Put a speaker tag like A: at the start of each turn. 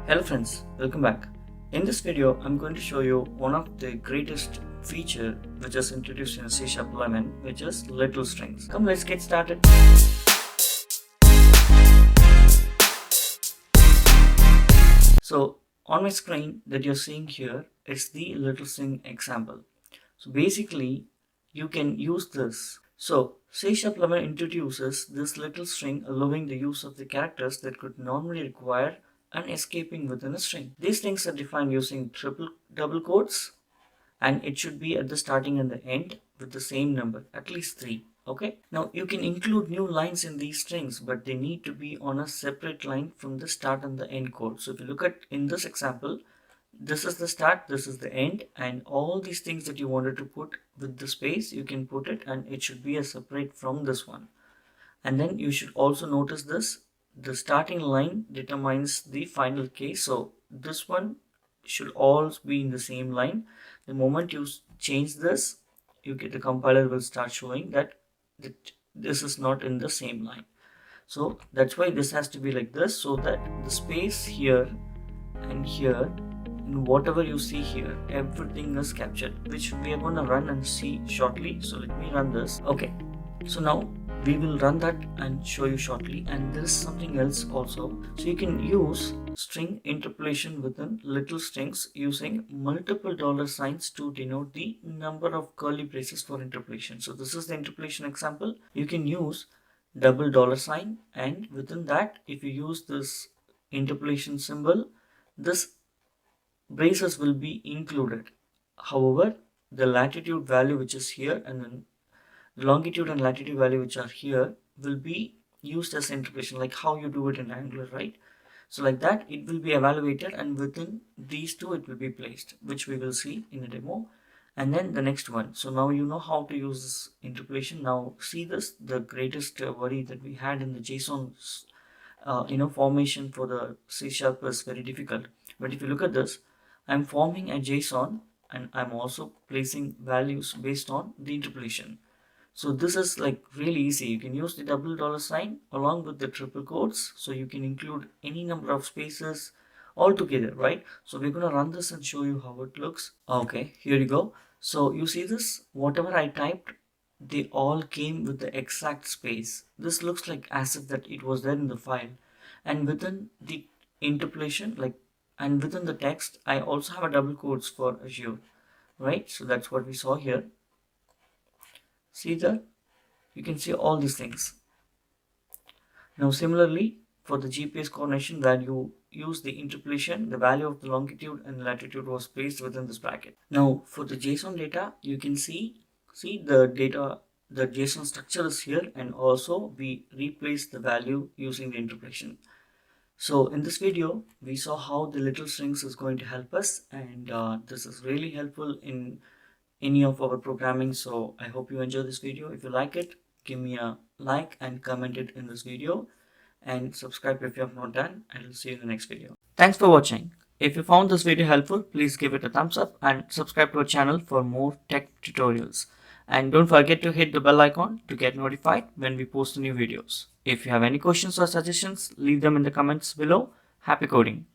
A: Hello friends, welcome back. In this video, I'm going to show you one of the greatest feature which is introduced in C# 11, which is little strings. Come, let's get started. So on my screen that you're seeing here is the little string example. So basically, you can use this. So C# 11 introduces this little string allowing the use of the characters that could normally require an escaping within a string. These strings are defined using double quotes, and it should be at the starting and the end with the same number, at least 3. Okay, now you can include new lines in these strings, but they need to be on a separate line from the start and the end code. So if you look at in this example, this is the start, this is the end, and all these things that you wanted to put with the space, you can put it, and it should be a separate from this one. And then you should also notice this, the starting line determines the final case. So this one should always be in the same line. The moment you change this, the compiler will start showing that this is not in the same line. So that's why this has to be like this, so that the space here and here and whatever you see here, everything is captured, which we are going to run and see shortly. So let me run this. Okay, so now we will run that and show you shortly. And there is something else also. So you can use string interpolation within little strings using multiple $signs to denote the number of curly braces for interpolation. So this is the interpolation example. You can use double $sign, and within that, if you use this interpolation symbol, this braces will be included. However, the latitude value which is here and then the longitude and latitude value which are here will be used as interpolation, like how you do it in Angular, right? So like that, it will be evaluated, and within these two it will be placed, which we will see in a demo. And then the next one. So now you know how to use this interpolation. Now see this, the greatest worry that we had in the JSON formation for the C# is very difficult. But if you look at this, I'm forming a JSON and I'm also placing values based on the interpolation. So this is like really easy. You can use the double $sign along with the triple quotes. So you can include any number of spaces all together, right? So we're going to run this and show you how it looks. Okay, here you go. So you see this, whatever I typed, they all came with the exact space. This looks like as if that it was there in the file. And within the interpolation, and within the text, I also have a double quotes for Azure, right? So that's what we saw here. See that? You can see all these things. Now similarly, for the GPS coordination, where you use the interpolation, the value of the longitude and latitude was placed within this bracket. Now for the JSON data, you can see the data, the JSON structure is here, and also we replace the value using the interpolation. So in this video, we saw how the little strings is going to help us, and this is really helpful in any of our programming. So I hope you enjoy this video. If you like it, give me a like and comment it in this video, and subscribe if you have not done, and I'll see you in the next video. Thanks for watching. If you found this video helpful, please give it a thumbs up and subscribe to our channel for more tech tutorials. And don't forget to hit the bell icon to get notified when we post new videos. If you have any questions or suggestions, leave them in the comments below. Happy coding!